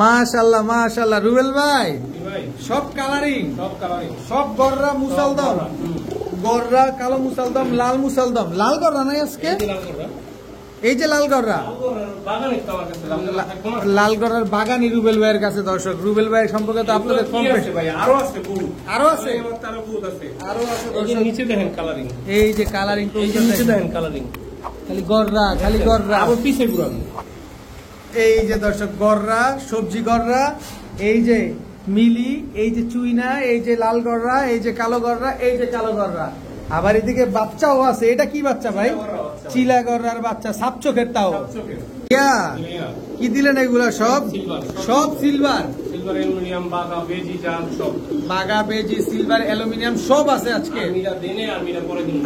মাশাআল্লাহ মাশাআল্লাহ রুবেল ভাই সব কালারিং সব গররা মুসালদম গররা কালো মুসালদম লাল মুসালদম লাল গররা নাই আজকে এই যে লাল গররা লাল গররার বাগানি রুবেল ভাইয়ের কাছে দর্শক রুবেল ভাই সম্পর্কে তো আপনাদের কম বেশি আরো আছে আরো আছে নিচে দেখেন কালারিং এই যে কালারিং নিচে দেখেন কালারিং খালি গররা আবার পিছে পুরান এই যে দর্শক গররা সবজি গররা এই যে মিলি এই যে চুইনা এই যে লাল গররা এই যে কালো গররা এই যে কালো গররা আবার এদিকে বাচ্চাও আছে এটা কি বাচ্চা ভাই চিলা গররার বাচ্চা সাপ চোখের তাও কি দিলেন এগুলা সব সব সিলভার অ্যালুমিনিয়াম বাগা বেজি সিলভার অ্যালুমিনিয়াম সব আছে আজকে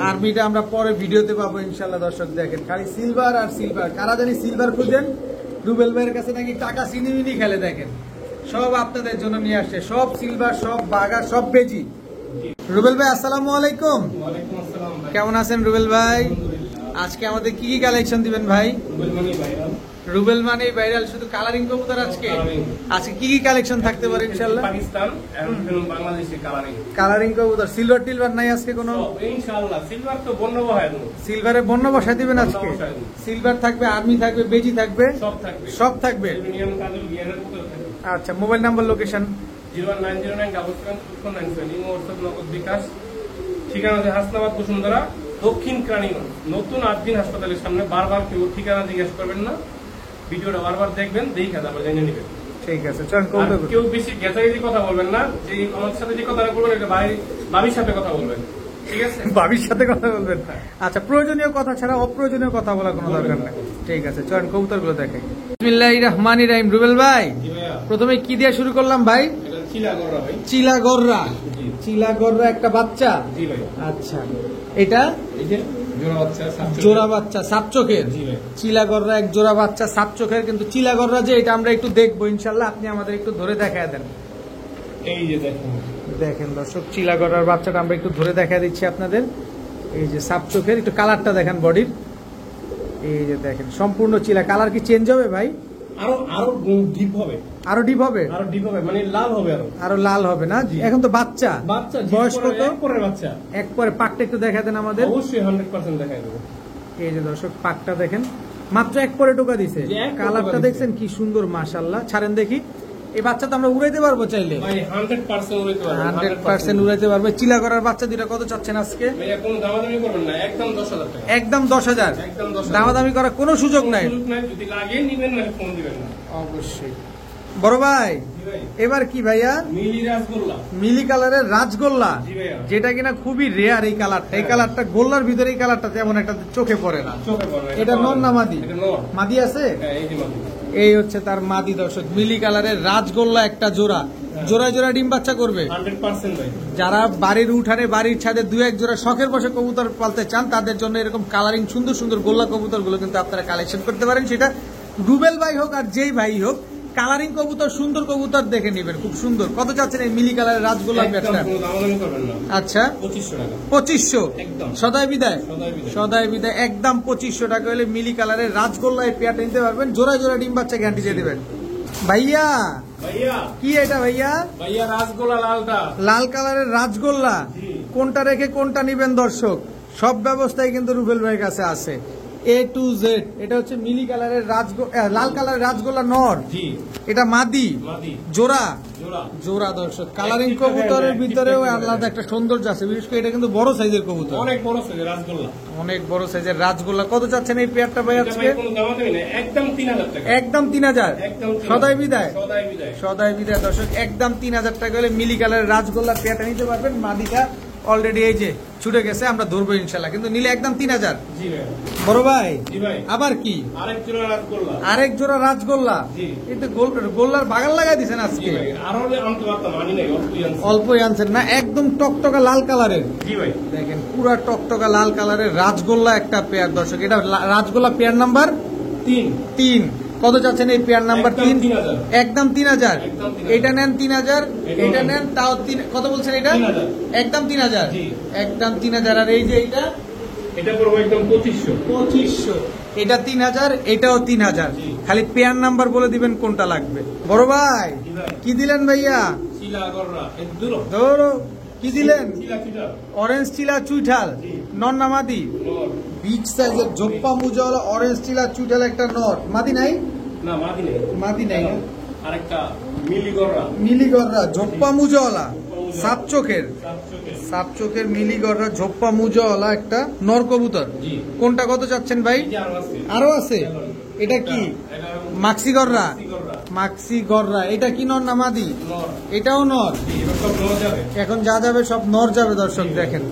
আর্মিটা আমরা পরে ভিডিওতে পাবো ইনশাল্লাহ দর্শক দেখেন খালি সিলভার আর সিলভার কারা জানি সিলভার খুঁজেন রুবেল ভাইয়ের কাছে নাকি টাকা চিনি খেলে দেখেন সব আপনাদের জন্য নিয়ে আসছে সব সিলভার সব বাগা সব বেজি রুবেল ভাই আসসালামু আলাইকুম কেমন আছেন রুবেল ভাই আজকে আমাদের কি কি কালেকশন দিবেন ভাই রুবেল মানে ভাইরাল শুধু কালারিং কবুতর আজকে কি কি কালেকশন থাকতে পারে ইনশাআল্লাহ পাকিস্তান এবং বাংলাদেশি কালারিং কবুতর সিলভার টিলভার নাই আজকে কোনো ইনশাআল্লাহ সিলভার তো বন্য বসায় দেব সিলভারে বন্য বসায় দিবেন আজকে সিলভার থাকবে আর্মি থাকবে বেজি থাকবে সব থাকবে অ্যালুমিনিয়াম কাজল গিয়ারের কবুতর থাকবে আচ্ছা মোবাইল নাম্বার লোকেশন 019097774 বিকাশ ঠিকানা আছে হাসনাবাদ বসুন্ধরা দক্ষিণ ক্রানীগঞ্জ নতুন আদ্দিন হাসপাতালের সামনে বারবার কেউ ঠিকানা জিজ্ঞেস করবেন না ভিডিওটা বারবার দেখবেন দেখে তারপর জেনে নেবেন ঠিক আছে কেউ বেশি গেছাগেছি কথা বলবেন না যে আমার সাথে যে কথা বলবেন এটা ভাবির সাথে কথা বলবেন ঠিক আছে ভাবির সাথে কথা বলবেন আচ্ছা প্রয়োজনীয় কথা ছাড়া অপ্রয়োজনীয় কথা বলার কোনো দরকার নেই ঠিক আছে চলেন কবুতর গুলো দেখাই বিসমিল্লাহির রহমানির রহিম রুবেল ভাই প্রথমে কি দিয়ে শুরু করলাম ভাই চিলা গররা একটা বাচ্চা আচ্ছা এটা জোড়া বাচ্চা সাপ চোখের চিলা গররা এক জোড়া বাচ্চা সাপ চোখের কিন্তু চিলা গররা যে এটা আমরা একটু দেখবো ইনশাল্লাহ আপনি আমাদের একটু ধরে দেখায় দেন এই যে দেখেন দর্শক চিলা গররার বাচ্চাটা আমরা একটু ধরে দেখা দিচ্ছি আপনাদের এই যে সাপ চোখের একটু কালারটা দেখেন বডির এই যে দেখেন সম্পূর্ণ চিলা কালার কি চেঞ্জ হবে ভাই আরো ডিপ হবে মানে আরো লাল হবে না এখন তো বাচ্চা বয়স কত এক পরে পাকটা একটু দেখা দেন আমাদের অবশ্যই 100% দেখাই দেবো এই যে দর্শক পাকটা দেখেন মাত্র এক পরে টোকা দিছে কালারটা দেখছেন কি সুন্দর মাশাআল্লাহ ছাড়েন দেখি এই বাচ্চা তো আমরা উড়াইতে পারবো চাইলে 100% উড়াইতে পারবো চিলা করার বাচ্চা দুইটা কত চাচ্ছেন আজকে একদম 10,000 দামাদামি করার কোনো সুযোগ নাই অবশ্যই বড় ভাই এবার কি ভাইয়া মিলি কালারের রাজগোল্লা যেটা কিনা খুবই রেয়ার এই কালারটা গোল্লার ভিতরে এই কালারটা তেমন একটা চোখে পড়ে না এটা নর না মাদি আছে এই হচ্ছে তার মাদি দর্শক মিলি কালারের রাজগোল্লা একটা জোড়া ডিম বাচ্চা করবে 100% যারা বাড়ির উঠানে বাড়ির ছাদে দু এক জোড়া শখের বসে কবুতর পালতে চান তাদের জন্য এরকম কালারিং সুন্দর গোল্লা কবুতর গুলো কিন্তু আপনারা কালেকশন করতে পারেন সেটা রুবেল ভাই হোক আর যেই ভাই হোক কালারিং কবুতর সুন্দর কবুতর দেখে নেবেন খুব সুন্দর কত চাচ্ছেন এই মিলি কালারের রাজগোল্লা ব্যাটটা আচ্ছা 2500 সদাই বিদায় একদম 2500 টাকা হলে মিলি কালারের রাজগোল্লা এই পেয়ারটা নিতে পারবেন জোড়া ডিম বাচ্চা গ্যারান্টি দিয়ে দিবেন ভাইয়া কি এটা ভাইয়া রাজগোল্লা লাল কালারের রাজগোল্লা কোনটা রেখে কোনটা নিবেন দর্শক সব ব্যবস্থাই কিন্তু রুবেল ভাইয়ের কাছে আছে A to Z এটা হচ্ছে মিলি কালারের লাল কালারের রাজগোল্লা নর এটা মাদি জোড়া দর্শক কালারিং কবুতরের ভিতরেও আলাদা একটা সৌন্দর্য আছে বিশেষ করে এটা কিন্তু বড় সাইজের কবুতর অনেক বড় সাইজের রাজগোল্লা কত চাচ্ছেন এই পেয়ারটা ভাই আজকে একদম 3000 সদাই বিদায় দর্শক একদম 3000 টাকা হলে মিলি কালারের রাজগোল্লা পেয়ারটা নিতে পারবেন মাদিটা অলরেডি এই যে ছুটে গেছে আমরা ধরবো ইনশাল্লাহ কিন্তু নিলে একদম 3000 বড় ভাই আবার কি আরেক জোড়া রাজগোল্লা কিন্তু গোল্লার বাগান লাগাই দিচ্ছেন আজকে অল্পই আনছেন না একদম টকটকা লাল কালারের দেখেন পুরা টকটকা লাল কালারের রাজগোল্লা একটা পেয়ার দর্শক এটা রাজগোল্লা পেয়ার নাম্বার 3 কত চাচ্ছেন এই পেয়ার নাম্বার 3 একদম 3000 এটা নেন 3000 এটা নেন তাও কত বলছেন এটা একদম 3000 আর এই যে এটা পড়বে একদম 2500 এটা 3000, এটাও 3000। খালি পেয়ার নাম্বার বলে দিবেন কোনটা লাগবে। বড় ভাই কি দিলেন ভাইয়া? ধরো কি দিলেন? অরেঞ্জ চিলা চুইঠাল, নর না মাদি? বিগ সাইজের জোপ্পা মুজাওয়ালা অরেঞ্জ চিলা চুইঠাল একটা নর। মাদি নাই? না মাদি নেই। মাদি নাই। আরেকটা মিলিগররা, মিলিগররা জোপ্পা মুজাওয়ালা, সাপ চোখের মিলিগররা ঝোপ্পা মুজাওয়ালা একটা নর কবুতর। কোনটা কত চাচ্ছেন ভাই? আরো আছে। এটা কি? মাক্সিগররা। মাক্সিগররা। এটা কি নর না মাদি? এটাও নর। এখন যা যাবে সব নর যাবে দর্শক দেখেন।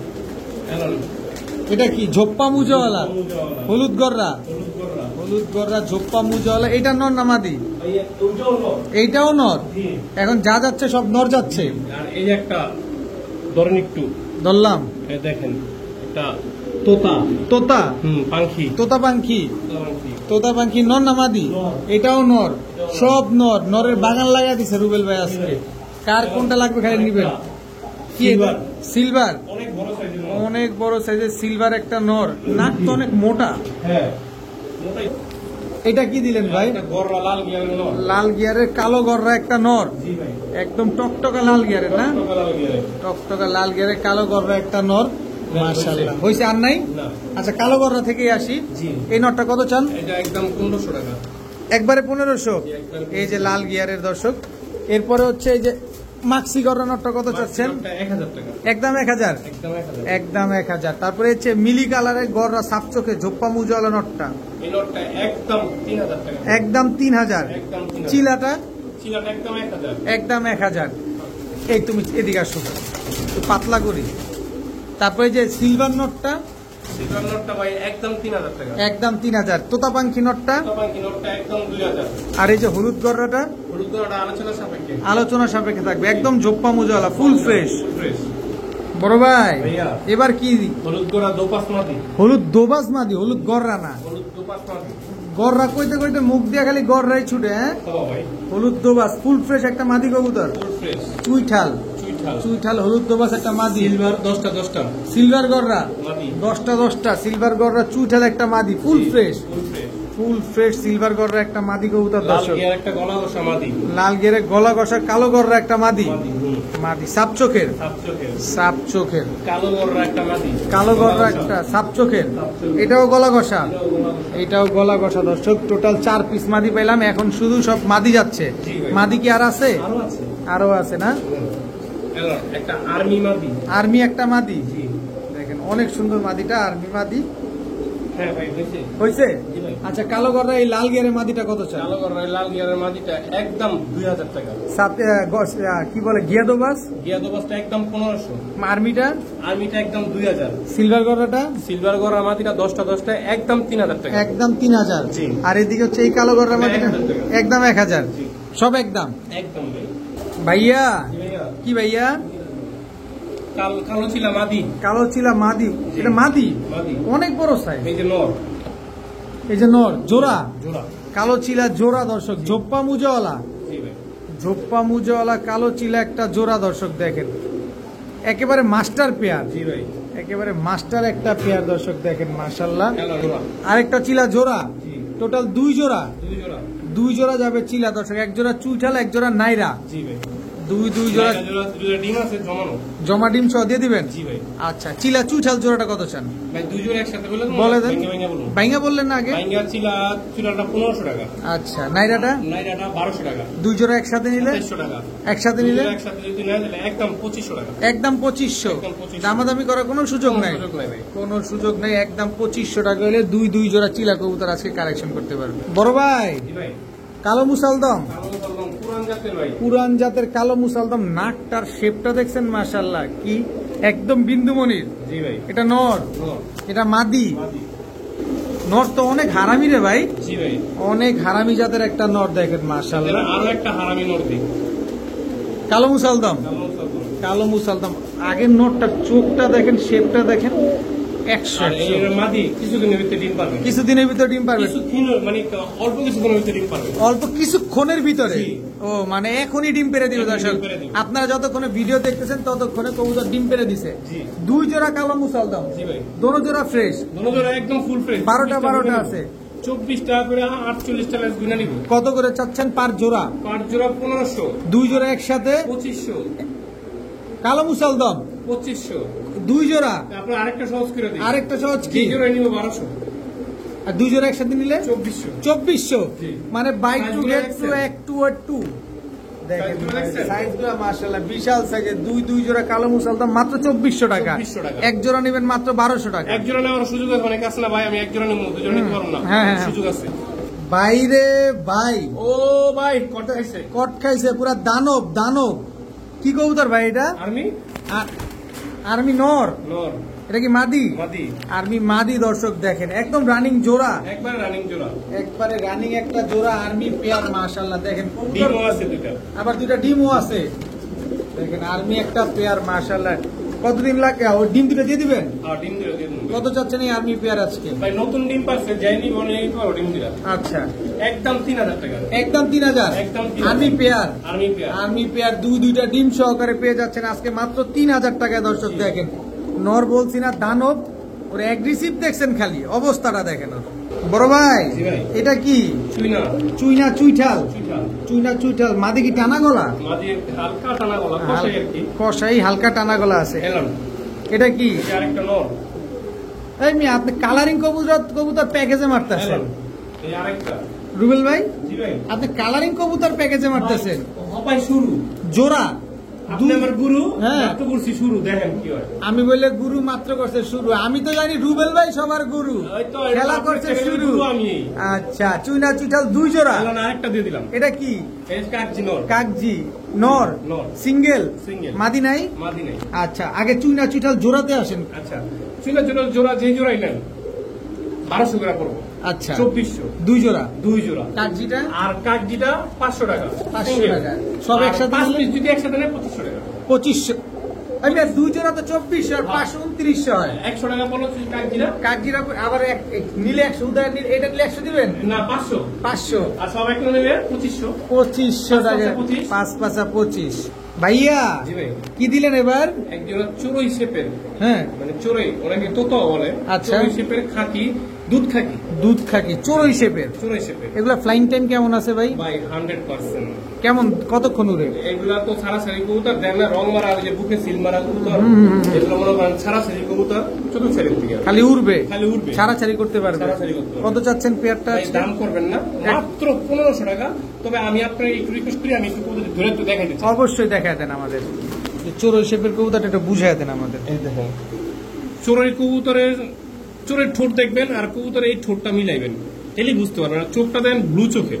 এটা কি? ঝোপ্পা মুজাওয়ালা হলুদ গররা। হলুদ গররা ঝোপ্পা মুজাওয়ালা। এটা নর না মাদি? এইটাও নর। এখন যা যাচ্ছে সব নর যাচ্ছে। আর এই একটা ধরেন একটু ধরলাম, দেখেন এটা তোতা। তোতা পাখি। তোতা পাখি। তোতা পাখি নর না মাদি? এটাও নর। সব নর। নরের বাগান লাগা দিছে রুবেল ভাই আজকে। কার কোনটা লাগবে খালি নিবেন। সিলভার। অনেক বড় সাইজের সিলভার একটা নর। নাক তো অনেক মোটা। এটা কি দিলেন ভাই? লাল গিয়ারের কালো গররা একটা নর। একদম টকটকা লাল গিয়ারের না? টকটকা লাল গিয়ারের কালো গররা একটা নর। মাশাআল্লাহ। হইছে আর নাই? আচ্ছা কালো গররা থেকে আসি। এই নরটা কত চান? এটা একদম 1500 টাকা। একবারে 1500। এই যে লাল গিয়ারের দর্শক। এরপরে হচ্ছে এই যে মাক্সি গররা নরটা কত চাচ্ছেন? 1000 টাকা। একদম 1000। একদম 1000। তারপরে হচ্ছে মিলি কালারের গররা সাপ চোখে ঝোপ্পা মুজাওয়ালা নরটা। এই নরটা একদম 3000 টাকা। একদম 3000। চিলাটা? চিলাটা একদম 1000। একদম 1000। এই তুমি এদিকে আসো একটু পাতলা করি। তারপরে যে সিলভার নটটা? সিলভার নটটা ভাই একদম 3000 টাকা। একদম 3000। তোতা পাখি নটটা? তোতা পাখি নটটা একদম 2000। আর এই যে হলুদ গররাটা? হলুদ গররাটা আলোচনা সাপেক্ষে। আলোচনা সাপেক্ষে থাকবে। একদম ঝোপ্পা মুজাওয়ালা ফুল ফ্রেশ। বড় ভাই এবার কি? হলুদ গররা দোপাস মাদি। হলুদ দোবাস মাদি, হলুদ গররা না। হলুদ দোপাস মাদি। গররা কইতে কইতে মুখ দিয়ে খালি গররাই ছুটে। হ্যাঁ হলুদ দোবাস ফুল ফ্রেশ একটা মাদি কবুতর। Full fresh চুইঠাল। চুইঠাল হলুদ দোবাস একটা মাদি। সিলভার 10টা। সিলভার গররা মাদি 10টা। সিলভার গররা চুইঠাল একটা মাদি full fresh. Full fresh silver গররা একটা মাদি কবুতর দর্শক। লাল গিয়ার একটা গলা ঘষা মাদি। লাল গিয়ারে গলা ঘষা কালো গররা একটা মাদি। মাদি সাপ চোখের। সাপ চোখের কালো গররা একটা মাদি। কালো গররা একটা সাপ চোখের। এটাও গলা ঘষা। এটাও গলা ঘষা দর্শক। টোটাল 4 পিস মাদি পেলাম। এখন শুধু সব মাদি যাচ্ছে। মাদি কি আর আছে? আরো আছে না? একটা আর্মি মাদি। আর্মি একটা মাদি। দেখেন অনেক সুন্দর মাদিটা, আর্মি মাদি। হ্যাঁ ভাই হইছে। আচ্ছা কালো গররা এই লাল গিয়ারের মাদিটা কত চাই? কালো গররা লাল গিয়ারের মাদিটা একদম 2000 টাকা। কি বলে গিয়াদোবাস? গিয়াদোবাসটা একদম 1500। আর্মিটা? আর্মিটা একদম 2000। সিলভার গররাটা? সিলভার গররা মাদিটা 10টা একদম 3000 টাকা। একদম 3000। আর এদিকে হচ্ছে এই কালো গররা মাদিটা একদম 1000। সব একদম একদম ভাইয়া। কি ভাইয়া? কালো চিলা মাদি। কালো চিলা মাদি। এটা মাদি অনেক বড় সাইজ। এই যে নর। এই যে নর জোড়া। কালো চিলা জোড়া দর্শক। ঝোপ্পা মুজাওয়ালা। ঝোপ্পা মুজাওয়ালা কালো চিলা একটা জোড়া দর্শক দেখেন। একেবারে মাস্টার পেয়ার। একেবারে মাস্টার একটা পেয়ার দর্শক দেখেন মাশাআল্লাহ। আরেকটা চিলা জোড়া। টোটাল 2 জোড়া। 2 জোড়া যাবে চিলা দর্শক। এক জোড়া চুইঠাল, এক জোড়া নাইরা। দুই জোড়া ডিম আছে জমানো। জমা ডিম সহ দিয়ে দিবেন? আচ্ছা চিলা চুইঠাল জোড়াটা কত চান? ভাই 2 জোড়া একসাথে বলে দেন। বাইঙ্গা বললেন না আগে? বাইঙ্গা চিলাটা 1500 টাকা। আচ্ছা নাইরাটা? 1200 টাকা। 2 জোড়া একসাথে নিলে? 2300 টাকা। একসাথে নিলে? একসাথে যদি না দিলে একদম 2500 টাকা। একদম 2500। দামাদামি করার কোনো সুযোগ নাই। কোনো সুযোগ নাই। একদম 2500 টাকা হলে দুই জোড়া চিলা কবুতর আজকে কালেকশন করতে পারবে। বড় ভাই কালো মুসালদম। পুরান জাতের কালো মুসালদম। নাকটার শেপটা দেখছেন মাশাআল্লাহ। কি একদম বিন্দুমণির। এটা নর? এটা মাদি। নর তো অনেক হারামি রে ভাই। অনেক হারামি জাতের একটা নর দেখেন মাশাআল্লাহ। আরো একটা হারামি নর দিই। কালো মুসালদম। কালো মুসালদম। আগের নরটার চোখটা দেখেন, শেপটা দেখেন। কিছুদিনের ভিতরে ডিম পারবে। অল্প কিছুক্ষণের ভিতরে। ও মানে এখনই ডিম পেরে দিবে দর্শক। আপনারা যতক্ষণে ভিডিও দেখতেছেন ততক্ষণে কবুতর ডিম পেরে দিছে। 2 জোড়া কালো মুসালদম। দোনো জোড়া ফ্রেশ। একদম ফুল ফ্রেশ। 12টা আছে। 24 টাকা করে 48 টা লেস গুনা নিব। কত করে চাচ্ছেন পার জোড়া? পার জোড়া 1500, দুই জোড়া একসাথে 2500, কালো মুসালদম 2500, দুই জোড়া। তারপর আরেকটা সহজ করে দিই, আরেকটা সহজ কি? এই জোড়া নিব 1200, আর দুই জোড়া একসাথে নিলে 2400। 2400, জি। মানে বাই টু সাইজগুলো গেট দেখছেন? টু এক টু আর টু। দেখেন সাইজগুলো দেখছেন? সাইজগুলো মাশাআল্লাহ বিশাল সাইজে। দুই জোড়া কালো মুসালদম মাত্র 2400 টাকা। 2400 টাকা। এক জোড়া নেবেন মাত্র 1200 টাকা। এক জোড়া নেওয়ার সুযোগ আছে, অনেক আছে না ভাই, আমি এক জোড়া নেব, দুই জোড়া নিতে পারবো না, হ্যাঁ, হ্যাঁ। সুযোগ আছে। বাইরে ভাই ও ভাই কত খাইছে, কট খাইছে পুরা দানব দানব। কি কবুতর ভাই এটা? আর্মি আর্মি নর। নর, এটা কি মাদি? মাদি, আর্মি মাদি। দর্শক দেখেন একদম রানিং জোড়া, একবার রানিং জোড়া, একবারে রানিং একটা জোড়া আর্মি পেয়ার। মাশাআল্লাহ দেখেন ডিমও আছে দুইটা, আবার দুইটা ডিমও আছে। দেখেন আর্মি একটা পেয়ার মাশাআল্লাহ। কতদিন লাগে ও ডিম দুটো দিয়ে দিবেন? আর ডিম দিরা দিয়ে দেব কত চাচ্ছেন এই আর্মি পেয়ার আজকে? ভাই। নতুন ডিম পাচ্ছে, যাইনি বনে নিতে পারো ডিম দিরা, আচ্ছা একদম 3000 টাকা, একদম 3000। একদম 3000 army pair, army pair. Army pair দুইটা ডিম সহকারে পেয়ে যাচ্ছেন আজকে মাত্র 3000 টাকায়। দর্শক দেখেন নর বলছি না, দানব। ওর অ্যাগ্রেসিভ দেখছেন, খালি অবস্থাটা দেখেন ওর। বড় ভাই জি ভাই। এটা কি? চুইনা, চুইনা চুইঠাল, চুইটা, চুইনা চুইঠাল। মাদি কি টানা গলা? মাদি হালকা টানা গলা, কষাই আর কি, কষাই হালকা টানা গলা আছে। এলাম। এটা কি? এই আরেকটা নর, এই মিয়া আপনি কালারিং কবুতর প্যাকেজে মারতেছেন। এলাম। এই আরেকটা, রুবেল ভাই জি ভাই। আপনি কালারিং কবুতর প্যাকেজে মারতেছেন। হপাই শুরু, জোড়া আপনি আমার গুরু, হ্যাঁ। এত বলছি শুরু, দেখেন কি হয়। আমি বললে গুরু মাত্র করছে শুরু। আমি তো জানি রুবেল ভাই সবার গুরু, ওই তো, এটা খেলা আপনার করছে চ্যানেলের শুরু। গুরু আমি। আচ্ছা চুইনা চুইঠাল দুই জোড়া। এলাম, আরেকটা দিয়ে দিলাম। এটা কি? এই কাকজি নর, কাকজি নর, নর। সিঙ্গেল, সিঙ্গেল, মাদি নাই। মাদি নাই। আচ্ছা আগে চুইনা চুইঠাল জোড়াতে আসেন। আচ্ছা, চুইনা জোড়া যে জোড়াই নেন 1200 করে পড়বো। আচ্ছা 2400, দুই জোড়া। দুই জোড়া। কাকজিটা আর কাকজিটা 500 টাকা, 500 টাকা। সব একসাথে 5 নিলে? পিস যদি একসাথে নেয় 2500 টাকা। 2500। আমি দুই জোড়া তো 2400 আর 500 2900 হয়। 100 টাকা পড়লো কাকজিটা। কাকজিরা আবার নিলে 100 উদয় নিলে এটা নিলে 100 দিবেন? না 500, 500। আর সব একটা নেবে 2500। 2500 টাকা। 25। 5 5 25। ভাইয়া জি ভাই। কি দিলেন এবার? একজন চোরই শেপের, হ্যাঁ মানে চোরই, অনেকে তোতা বলে, আচ্ছা। চোরই শেপের খাকি, দুধ খাকি, দুধ খাকি চড়ুই শেপের। চোরই শেপের। এগুলা ফ্লাইং টাইম কেমন আছে ভাই? ভাই 100%। কেমন কতক্ষণ উড়ে? এগুলা তো ছাড়াছাড়ি কবুতর দেন না, রং মারা, ওই যে বুকে সিল মারা কবুতর, এগুলো মনে করেন ছাড়াছাড়ি কবুতর, চতুর্থ সারির থেকে খালি উড়বে, খালি উঠবে, ছাড়াছাড়ি করতে পারবে। ছাড়াছাড়ি করতে পারবে। কত চাচ্ছেন পেয়ারটা? ভাই, দাম করবেন না, মাত্র 1500 টাকা। তবে আমি আপনার একটু রিকোয়েস্ট করি, আমি একটু কবুতর ধরে একটু দেখাই দিচ্ছি। অবশ্যই দেখায় দেন আমাদের চড়ুই শেপের কবুতরটা একটু বুঝাই দেন আমাদের। এই দেখেন, চোরের কবুতরের চোরের ঠোঁট দেখবেন আর কবুতরের এই ঠোঁটটা মিলাইবেন, এলি বুঝতে পারবেন। আর চোখটা দেন ব্লু চোখে।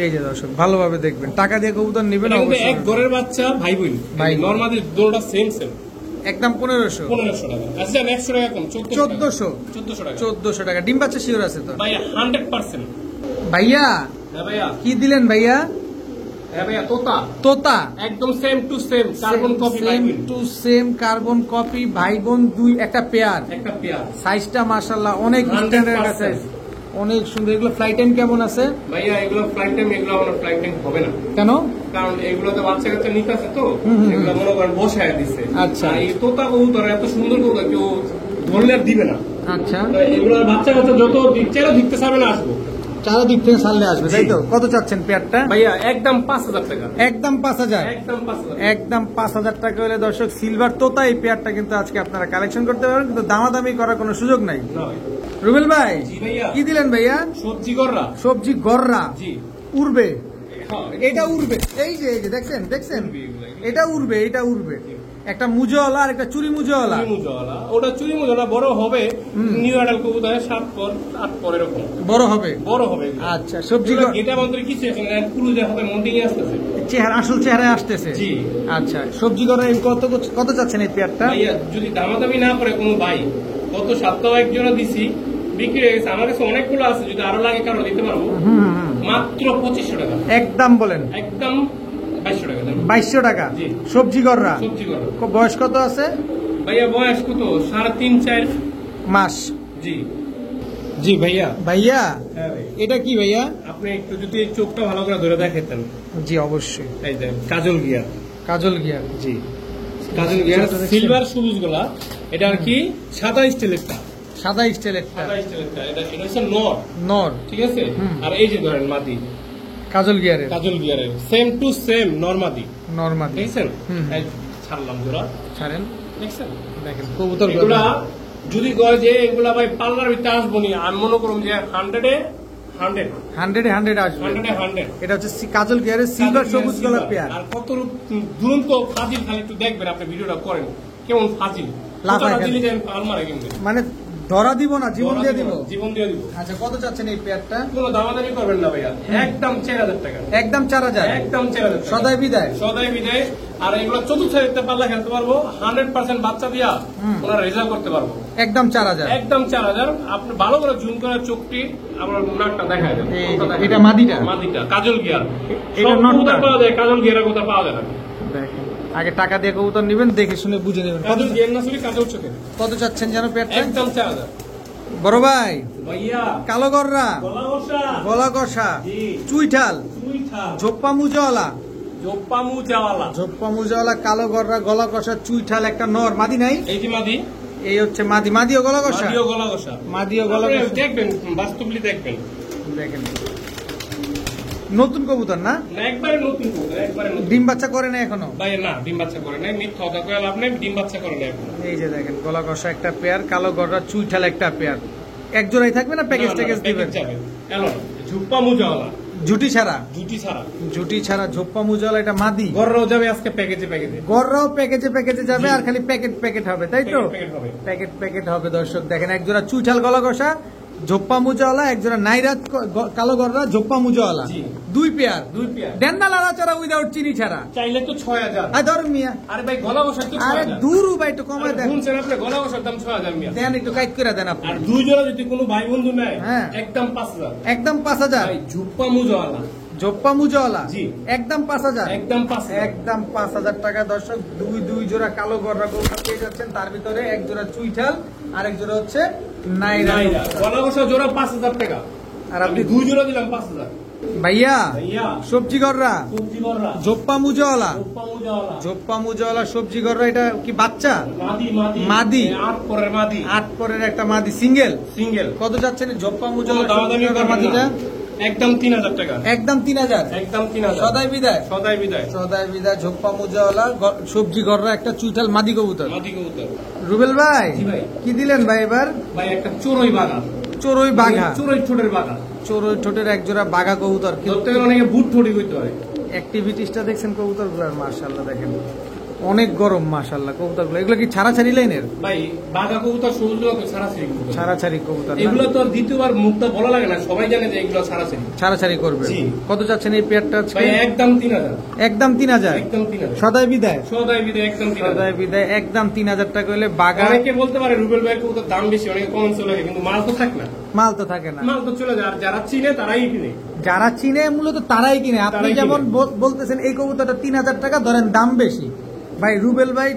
এই যে দর্শক ভালোভাবে দেখবেন, টাকা দিয়ে কবুতর নেবেন এটা কিন্তু অবশ্যই। এক ঘরের বাচ্চা ভাই বোন, ভাই বোন। নরমালি দুটোটা সেম সেম, একদম 1500। 1500 টাকা। আচ্ছা 100 টাকা কম, 1400। 1400 টাকা। 1400 টাকা। ডিম বাচ্চা শিওর আছে তো? ভাইয়া 100%। ভাইয়া হ্যাঁ ভাইয়া, কি দিলেন ভাইয়া? হ্যাঁ ভাইয়া, তোতা তোতা একদম same to same, carbon copy ভাই সেম বোন, টু সেম কার্বন কপি ভাই বোন দুই, একটা পেয়ার। একটা পেয়ার। সাইজটা মাশাআল্লাহ অনেক স্ট্যান্ডার্ড আছে, 100%। অনেক সুন্দর। এগুলো ফ্লাই টাইম কেমন আছে ভাইয়া? এগুলো ফ্লাইট টাইম, এগুলো আমার ফ্লাইট টাইম হবে না। কেন? কারণ এগুলোতে বাচ্চা কাচ্চা নিতে আছে তো, এগুলো মনে করেন বসায় দিচ্ছে। আচ্ছা। আর এই তোতা কবুতর এত সুন্দর কবুতর কেউ ধরলে আর দিবে না। আচ্ছা তো এগুলোর বাচ্চা কাচ্চা যত দিকচারও দিতে চাবে না, আসবো। চারদিক থেকে সারলে আসবে, তাই তো? কত চাচ্ছেন পেয়ারটা? ভাইয়া একদম 5000 টাকা, একদম 5000। একদম 5000। একদম 5000 টাকা হলে দর্শক সিলভার তোতা এই পেয়ারটা কিন্তু আজকে আপনারা কালেকশন করতে পারবেন, কিন্তু দামাদামি করার কোনো সুযোগ নাই। না ভাই। রুবেল ভাই জি ভাইয়া। কি দিলেন ভাইয়া? সবজি গররা। সবজি গররা জি। উড়বে, হ্যাঁ, এটা উড়বে। এই যে দেখছেন দেখছেন, উড়বে এগুলা। এটা উড়বে, এটা উড়বে। একটা মুজোওয়ালা আর একটা চুরি মুজোওয়ালা। চুরি মুজোওয়ালা। ওটা চুরি মুজোওয়ালা বড় হবে, নিউ অ্যাডাল কবুতরের 7 পর 8 পর এরকম বড় হবে। বড় হবে এগুলো। আচ্ছা সবজি এটা মন্ত্রে কিছু এখানে পুরুষের হাতে মন্দির নিয়ে আসতেছে। চেহারা, আসল চেহারায় আসতেছে। জি। আচ্ছা সবজি গড়া কত কত চাচ্ছেন এই পেয়ারটা? ভাইয়া যদি দামাদামি না করে কোনো ভাই, গত সপ্তাহে একজনও দিছি, বিক্রি হয়ে গেছে। আমার কাছে অনেকগুলো আছে, যদি আরো লাগে কারো দিতে পারবো। মাত্র 2500 টাকা। একদম বলেন। একদম 2200 টাকা দেন। 2200 টাকা। জি। সবজি গড়রা। সবজি করো বয়স কত আছে? ভাইয়া, বয়স কত? 3.5-4 মাস। জি। জি ভাইয়া। ভাইয়া হ্যাঁ ভাই। এটা কি ভাইয়া? আপনি একটু যদি এই চোখটা ভালো করে ধরে দেখাতেন। জি অবশ্যই। এই দেন, কাজল গিয়ার। কাজল গিয়ার। জি, কাজল গিয়ার, দেখছেন? সিলভার সবুজ গোলা। এটা আর কি সাদা স্টিলেরটা। সাদা স্টাইলের সাদা স্টাইলেরটা এটা হচ্ছে নর, নর, ঠিক আছে। আর এই যে ধরেন মাদি, কাজল গিয়ারের, কাজল গিয়ারের সেম টু সেম নরমাদি, নরমাদি, দেখছেন? এই ছাড়লাম জোড়া, ছাড়েন, দেখছেন? দেখেন কবুতর এগুলা যদি কয় যে এগুলা ভাই পাল্লার ভিতরে আসবো নি, আমি মনে করুন যে 100-এ 100 100 আসবে। 100-এ 100 এটা হচ্ছে কাজল গিয়ারের সিলভার সবুজ গলা পেয়ার। আর কত দুরন্ত ফাজিল, খালি একটু দেখবেন আপনি ভিডিওটা করেন কেমন ফাজিল, লাফায় কতটা কেন? দিলে যেন আলমারে কিনবে, মানে ধরা দিব না, জীবন দিয়ে দিব। জীবন দিয়ে দিব। আচ্ছা কত চাচ্ছেন এই পেয়ারটা? কোনো দামাদামি করবেন না ভাইয়া, একদম 4000 টাকা, একদম 4000, একদম 4000 টাকা, সদাই বিদায়, সদাই বিদায়। আর এগুলো চতুর্থ শ্রেণীতে পাল্লা খেলতে পারবো, 100% বাচ্চা দিয়া ওনার রেজাল্ট করতে পারবো, একদম 4000, একদম 4000। আপনি ভালো করে জুম করে চোখটি আমার নাকটা দেখায় দেন, এটা মাদিটা, মাদিটা কাজল গিয়ার, এটা সব নটটা কবুতর পাওয়া যায়, কাজল গিয়ারের কথা পাওয়া যায় না। দেখেন আগে টাকা দিয়ে কবুতর নেবেন, দেখে শুনে বুঝে নেবেন। কাজল গিয়ার না শুনি কাজল চোখে, কত চাচ্ছেন যেন পেয়ারটা? একদম 4000 বড় ভাই। ভাইয়া কালো গররা, গলা বসা, গলা কষা, জি, চুইঠাল, চুইঠা, ঝোপ্পা মুজাওয়ালা, জোপ্পা মুজাওয়ালা, ঝোপ্পা মুজাওয়ালা, কালো গররা, গলা কষা, চুইঠাল, একটা নর, মাদি নাই? এই যে মাদি, এই হচ্ছে মাদি, মাদিও গলা কষা, মাদিও গলা বসা, মাদিও গলা কষা। দেখবেন বাস্তবলি দেখবেন, দেখেন নতুন কবুতর না? না একবারে নতুন কবুতর, একবারে নতুন। ডিম বাচ্চা করে না এখনো? ভাই না ডিম বাচ্চা করে নাই, মিথ্যা কথা কইলা লাভ নাই, ডিম বাচ্চা করে নাই এখন। এই যে দেখেন গলা কষা একটা পেয়ার, কালো গররা, চুইঠাল একটা পেয়ার। এক জোড়াই থাকবে না প্যাকেজ ট্যাকেজ দিবেন? এলো ঝুপ্পা মুজাওয়ালা, জুটি ছাড়া, জুটি ছাড়া, জুটি ছাড়া ঝোপ্পা মুজাওয়ালা, এটা মাদি। গররাও যাবে আজকে প্যাকেজে প্যাকেজে, গররাও প্যাকেজে প্যাকেজে যাবে, আর খালি প্যাকেট প্যাকেট হবে, তাই তো? প্যাকেট হবে। প্যাকেট প্যাকেট হবে। দর্শক দেখেন এক জোড়া চুইঠাল গলা কষা, ঝোপ্পা মুজাওয়ালা, এক জোড়া নাইরাত কালো গররা, ঝোপ্পা মুজাওয়ালা, জি। দুই পেয়ার, দুই পেয়ার। ডেন্ডা লাড়া চারা উইদাউট চিনি ছাড়া। চাইলে তো 6000। আয় ধরুন মিয়া, আরে ভাই গলা বসার তো আরে 6000। দূরু ভাই একটু কমায় দেন, শুনছেন আপনি গলা বসার দাম 6000 মিয়া। দেন একটু কাইট করে দেন আপনি। আর দুই জোড়া যদি কোনো ভাই বন্ধু নেয়, হ্যাঁ। একদম 5000। একদম 5000, ভাই ঝুপ্পা মুজাওয়ালা, ঝোপ্পা মুজাওয়ালা, জি। একদম 5000, একদম 5000। একদম 5000 টাকা। দর্শক দুই জোড়া কালো গররা কবুতর পেয়ে যাচ্ছেন, তার ভিতরে এক জোড়া চুইঠাল আর এক জোড়া হচ্ছে নাইরা। নাইরা গলা বসা জোড়া 5000 টাকা, আর আপনি আপনি দুই জোড়া দিলাম 5000। ভাইয়া ভাইয়া সবজি গররা, সবজি গররা, ঝোপ্পা মুজাওয়ালা, ঝুপ্পা মুজাওয়ালা, ঝোপ্পা মুজাওয়ালা সবজি গররা, এটা কি বাচ্চা? মাদি, মাদি, মাদি। 8 পরের মাদি, 8 পরের একটা মাদি, সিঙ্গেল। সিঙ্গেল। কত যাচ্ছেন এই ঝোপ্পা কোনো মুজাওয়ালা দামাদামি সবজি গররা করবেন মাদিটা? না। একদম 3000 টাকা, একদম 3000, একদম 3000। সদাই বিদায়, সদাই বিদায়, সদাই বিদায়। ঝোপ্পা মুজাওয়ালা সবজি গররা একটা চুইঠাল মাদি কবুতর। মাদি কবুতর। রুবেল ভাই জি ভাই। কি দিলেন ভাই এবার? ভাই একটা চোরই বাগা, চোরই বাঘা, চোরই ঠোঁটের বাগা, চোরই ঠোঁটের এক জোড়া বাঘা কবুতর। ধরতে গেলে অনেকে বুট ঠোঁটি করতে পারে। অ্যাক্টিভিটিসটা দেখছেন কবুতর গুলার, মাশাআল্লাহ দেখেন অনেক গরম, মাশাআল্লাহ কবুতর গুলো। এগুলো কি ছাড়াছাড়ি লাইনের? ভাই বাগা কবুতর সৌন্দর্য তো ছাড়াছাড়ি কবুতর, ছাড়াছাড়ি কবুতর না? এগুলো তো আর দ্বিতীয়বার মুখটা বলা লাগে না, সবাই জানে যে এগুলো ছাড়াছাড়ি। ছাড়াছাড়ি করবে। জি। কত চাচ্ছেন এই পেয়ারটা আজকে? ভাই একদম 3000, একদম 3000, একদম 3000। সদাই বিদায়, সদাই বিদায় একদম 3000। সদাই বিদায়, একদম 3000 টাকা হলে বাঘা। অনেকে বলতে পারে রুবেল ভাইয়ের কবুতর দাম বেশি, অনেকে কমেন্ট চলে যায়, কিন্তু মাল তো থাকে না, মাল তো থাকে না। মাল তো চলে যায়। আর যারা চিনে তারাই কিনে, যারা চিনে মূলত তারাই কিনে। আপনি তারাই কিনে। যেমন বলতেছেন এই কবুতরটা 3000 টাকা, ধরেন দাম বেশি। ভাই রুবেল ভাই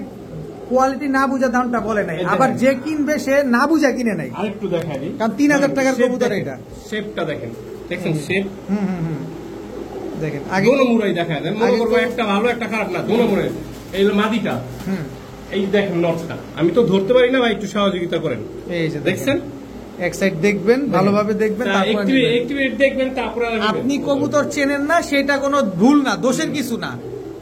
কোয়ালিটি না বুঝা দামটা বলে নাই, এই আবার দেখেন। যে কিনবে সে না বুঝা কিনে নাই। আরেকটু দেখাই দিই, কারণ 3000 টাকার শেপ কবুতর দেখেন, এটা। শেপটা দেখেন, দেখছেন শেপ, দেখেন আগে দোনো মুরাই দেখায় দেন, মনে আগে করবো তো- একটা ভালো একটা খারাপ না, দোনো মুরাই। এই হলো মাদিটা, হুম, এই দেখেন নটটা, আমি তো ধরতে পারি না ভাই, একটু সহযোগিতা করেন। এই যে দেখছেন, এক সাইড দেখবেন, ভালোভাবে দেখবেন, তারপরে নেবেন। একটিভেট দেখবেন, তারপরে আর নেবেন। আপনি কবুতর চেনেন না সেটা কোনো ভুল না, দোষের কিছু না,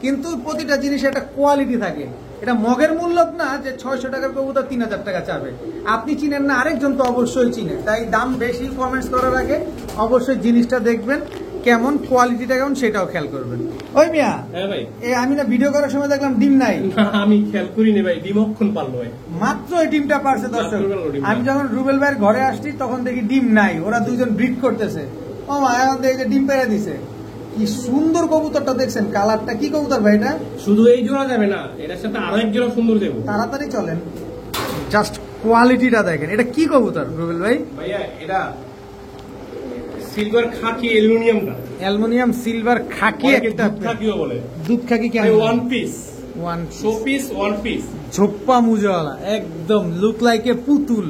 কিন্তু প্রতিটা জিনিসের একটা কোয়ালিটি থাকে। এটা মগের মূল্য না যে 600 টাকার কবুতর 3000 টাকা চাবে। আপনি চিনেন না, আরেকজন তো অবশ্যই চিনে, তাই দাম বেশি কমেন্টস করার আগে অবশ্যই জিনিসটা দেখবেন কেমন, কোয়ালিটিটা কেমন সেটাও খেয়াল করবেন। ওই মিয়া, হ্যাঁ ভাই, আমি না ভিডিও করার সময় দেখলাম ডিম নাই। না, আমি খেয়াল করিনি ভাই, ডিমক্ষণ পারলো ভাই। মাত্র এই ডিমটা পারছে দর্শক। মাত্র ডিমটা। আমি যখন রুবেল ভাইয়ের ঘরে আসছি তখন দেখি ডিম নাই, ওরা দুইজন ব্রিড করতেছে। ও মা, এখন দেখি যে ডিম পেরে দিছে। কি সুন্দর কবুতরটা দেখছেন, কালারটা। কি কবুতর ভাই এটা? শুধু এই জোড়া যাবে না, এটার সাথে আরো এক জোড়া সুন্দর দেবো। তাড়াতাড়ি চলেন, জাস্ট কোয়ালিটিটা দেখেন। এটা কি কবুতর রুবেল ভাই? ভাইয়া এটা সিলভার খাকি অ্যালুমিনিয়ামটা, অ্যালুমিনিয়াম সিলভার খাকি একটা খাকিও বলে, দুধ খাকি কেন? One piece, one show piece, one piece, ঝোপ্পা মুজাওয়ালা, একদম লুক লাইক এ পুতুল,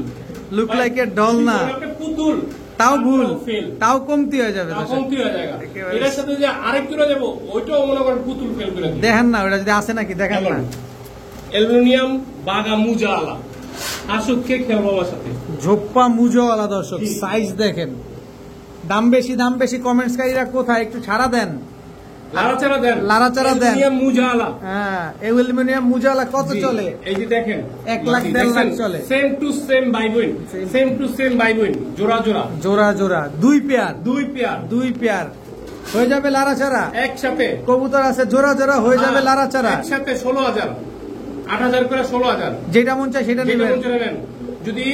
লুক লাইক এ ডলনা। পুতুল, তাও ভুল, ফেল, তাও কমতি হয়ে যাবে দর্শক। কমতি হয়ে যায়। একেবারে। এটার সাথে যে আরেক জোড়া দেবো, ওইটাও মনে করেন পুতুল ফেল করে দিই। দেখেন না ওটা যদি আসে নাকি, দেখেন না। অ্যালুমিনিয়াম বাগা মুজাওয়ালা, আসুক কে খেলবো আমার সাথে। ঝোপ্পা মুজোওয়ালা দর্শক, সাইজ দেখেন। দাম বেশি কমেন্টসকারীরা কোথায়, একটু ছাড়া দেন, লাড়াচাড়া দেন, লাড়াচাড়া দেন। অ্যালুমিনিয়াম মুজাওয়ালা। হ্যাঁ, অ্যালুমিনিয়াম মুজোওয়ালা কত চলে? এই যে দেখেন 1 লাখ 1.5 লাখ চলে। সেম টু সেম বাইবুইন, সেম টু সেম বাইবুইন, জোড়া জোড়া জোড়া জোড়া, 2 পেয়ার, 2 পেয়ার হয়ে যাবে লাড়াচাড়া। একসাথে কবুতর আছে জোড়া জোড়া, হয়ে যাবে লাড়াচাড়া। একসাথে 16,000, 8,000 করে 16,000, যেটা মন চায় সেটা যেটা নেবেন। মন চায় নেবেন। যদি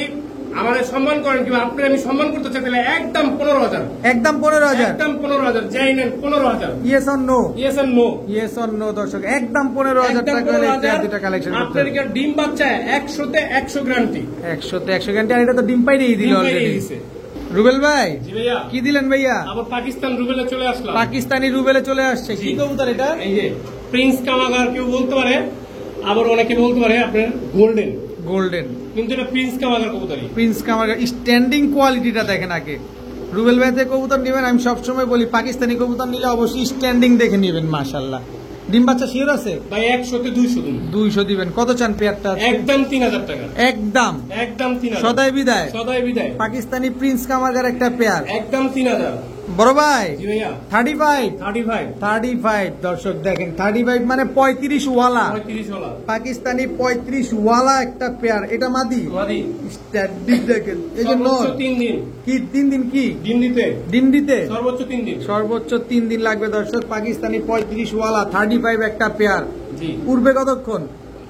আমাদের সম্মান করেন কিংবা আপনি আমি সম্মান করতে চাই তাহলে একদম 15,000, একদম 15,000। একদম 15,000, যাই নেন 15,000। Yes or no? Yes and no. Yes or no দর্শক, একদম 15,000 টাকা হলে একটা দুটো কালেকশন করতে আপনার হবে। কি ডিম বাচ্চা 100তে 100 গ্যারান্টি। 100তে 100 গ্যারান্টি। আর এটা তো ডিম পাইরেই দিল অলরেডি। দিছে। রুবেল ভাই জি ভাইয়া, কি দিলেন ভাইয়া? আবার পাকিস্তান রুবেলে চলে আসলাম। পাকিস্তানি রুবেলে চলে আসছে। কি কবুতর এটা? এই যে প্রিন্স কামাগার কেউ বলতে পারে, আবার অনেকে বলতে পারে আপনার গোল্ডেন, গোল্ডেন, কিন্তু এটা প্রিন্স কামাগার কবুতরই। প্রিন্স কামার। স্ট্যান্ডিং কোয়ালিটিটা দেখেন আগে। রুবেল ভাই থেকে কবুতর নেবেন, আমি সবসময় বলি পাকিস্তানি কবুতর নিলে অবশ্যই স্ট্যান্ডিং দেখে নেবেন। মাশাআল্লাহ। ডিম বাচ্চা শিওর আছে? ভাই 100তে 200 দিন। 200 দিবেন। কত চান পেয়ারটা? একদম 3,000 টাকা। একদম 3,000। সদাই বিদায়। সদাই বিদায়। পাকিস্তানি প্রিন্স কামারগার একটা পেয়ার। একদম 3,000। বড় ভাই জি ভাইয়া 35। 35 দর্শক দেখেন, 35 মানে 35 ওয়ালা। 35 ওয়ালা পাকিস্তানি 35 ওয়ালা একটা পেয়ার। এটা মাদি। মাদি স্ট্যান্ডিং দেখেন। এই যে নর 3 দিন কি 3 দিন কি ডিম দিতে, ডিম দিতে সর্বোচ্চ 3 দিন। সর্বোচ্চ 3 দিন লাগবে দর্শক। পাকিস্তানি 35 ওয়ালা 35 একটা পেয়ার। জি পূর্বে কতক্ষণ?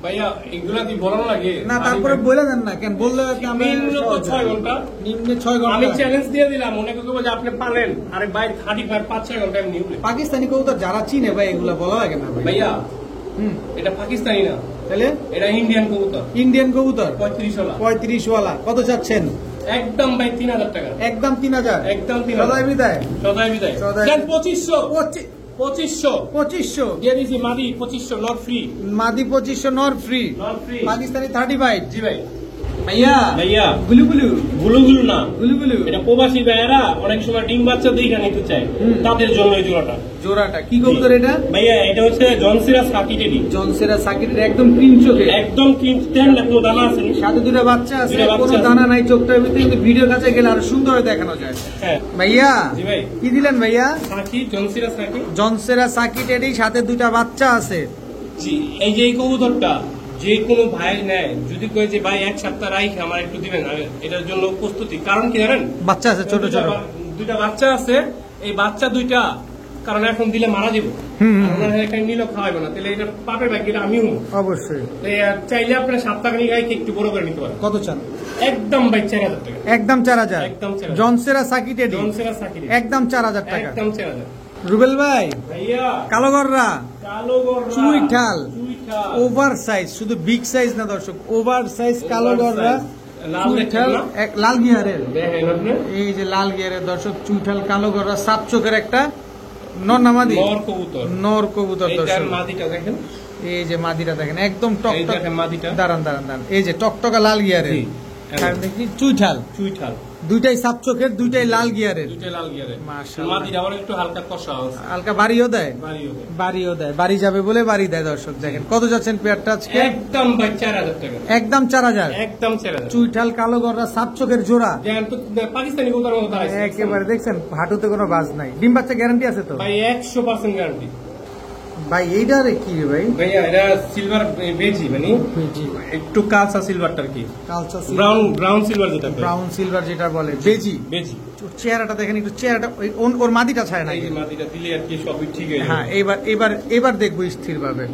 ভাইয়া এগুলা কি বলানো লাগে? না তারপরে বলে দেন না কেন, বললে আমি নিম্ন তো 6 ঘন্টা। নিম্নে 6 ঘন্টা। আমি চ্যালেঞ্জ দিয়ে দিলাম, অনেকে কইবো যে আপনি পারেন, আরে ভাই 35 5-6 ঘন্টা আমি নিউলে। পাকিস্তানি কবুতর যারা চিনে ভাই এগুলা বলা লাগে না ভাই। ভাইয়া হুম, এটা পাকিস্তানি না, তাহলে এটা ইন্ডিয়ান কবুতর। ইন্ডিয়ান কবুতর 35 ওয়ালা। 35 ওয়ালা। কত চাচ্ছেন? একদম ভাই 3,000 টাকা। একদম 3,000। একদম 3,000। সদাই বিদায়। সদাই বিদায়। সদাই দেন বিদায়। 2500। 2500 2500 দিয়ে দিছি মাদি 2500 নট ফ্রি। মাদি 2500 নর ফ্রি। Not free. পাকিস্তানি 35। জি ভাই। ভাইয়া ভাইয়া গুলু গুলু গুলো গুলো না, গুলু গুলু এটা প্রবাসী ভাইয়েরা অনেক সময় ডিম বাচ্চা দেখে নিতে চায়, তাদের জন্য এই জোড়াটা। জোড়াটা কি কবুতর এটা? ভাইয়া এটা হচ্ছে জনসিরাস কাকিটেডি। জনসেরা সাকিটের একদম ক্লিন চোখে। একদম ক্লিন স্ট্যান্ড, কোনো দানা আছে নি। সাথে দুটো বাচ্চা আছে, দুটো বাচ্চা কোনো আছে। দানা নাই চোখটার ভিতরে, কিন্তু ভিডিও কাছে গেলে আরো সুন্দর হয়ে দেখানো যায়। হ্যাঁ ভাইয়া জি ভাই। কি দিলেন ভাইয়া? কাকি জনসিরাস কাকি। জনসেরা সাকিটেরই সাথে দুটা বাচ্চা আছে। জি এই যে এই কবুতরটা যে কোনো ভাই নেয়, যদি কয় যে ভাই 1 সপ্তাহ রাইখে আমার একটু দিবেন, আমি এটার জন্য প্রস্তুতি। কারণ কি জানেন? বাচ্চা আছে ছোট ছোট। দুইটা বাচ্চা আছে, এই বাচ্চা দুইটা কারণ এখন দিলে মারা যাবো, এখানে নিলেও খাওয়াইবো না, তাহলে এটা পাপের ব্যাগ, এটা আমিও অবশ্যই। চাইলে আপনার 7 টাকা নিয়ে গাইকে একটু বড় করে নিতে পারেন। কত চান? একদম ভাই 4,000 টাকা। একদম 4000। একদম 4,000। জনসেরা সাকিটেরই জনসিরাস কাকি একদম 4000 টাকা। একদম 4,000। রুবেল ভাই ভাইয়া কালোগররা কালো গররা চুইঠাল চুইঠাল ওভার সাইজ, শুধু বিগ সাইজ না দর্শক, ওভার সাইজ কালোগররা লাল চুইঠাল দেখেন না? লাল গিয়ারের। দেখেন আপনি এই যে লাল গিয়ারের দর্শক চুইঠাল কালোগররা সাপ চোখের একটা নর নামাদি নর কবুতর। নর কবুতর এইটার দর্শক। মাদিটা দেখেন, এই যে মাদিটা দেখেন একদম এই টকটক। দেখেন মাদিটা। দাঁড়ান দাঁড়ান দাঁড়ান, এই যে টকটকা লাল গিয়ারের। জি। কারণ দেখি চুইঠাল, চুইঠাল দুইটাই সাপ চোখের, দুইটাই লাল গিয়ারের। দুইটা লাল গিয়ারে। মাশাআল্লাহ। মাদিটা আবার একটু হালকা কষা আছে, হালকা বাড়িও দেয়, বাড়িও দেয়। বাড়িও দেয়, বাড়ি যাবে বলে বাড়ি দেয় দর্শক। দেখেন কত যাচ্ছেন পেয়ারটা আজকে? একদম ভাই 4,000 টাকা। একদম 4000। একদম 4,000। চুইঠাল কালো গররা সাপ চোখের জোড়া দেখেন তো পাকিস্তানি কবুতর মতো দাঁড়াইছে। একেবারে দেখছেন, হাঁটুতে কোনো বাজ নাই। ডিম বাচ্চা গ্যারান্টি আছে তো ভাই 100% গ্যারান্টি। ভাই? এইটা রে কি রে ভাই? ভাইয়া এটা সিলভার বেজি, মানে একটু কালসা সিলভারটার কি কালচা ব্রাউন সিলভার যেটা ব্রাউন সিলভার যেটা বলে বেজি। বেজি। চেহারাটা দেখেন একটু, চেহারাটা ওর মাদিটা ছায় না। এই যে মাদিটা দিলে আর কি সবই ঠিক হয়ে হ্যাঁ, যাবে। এবার দেখবো স্থির ভাবে।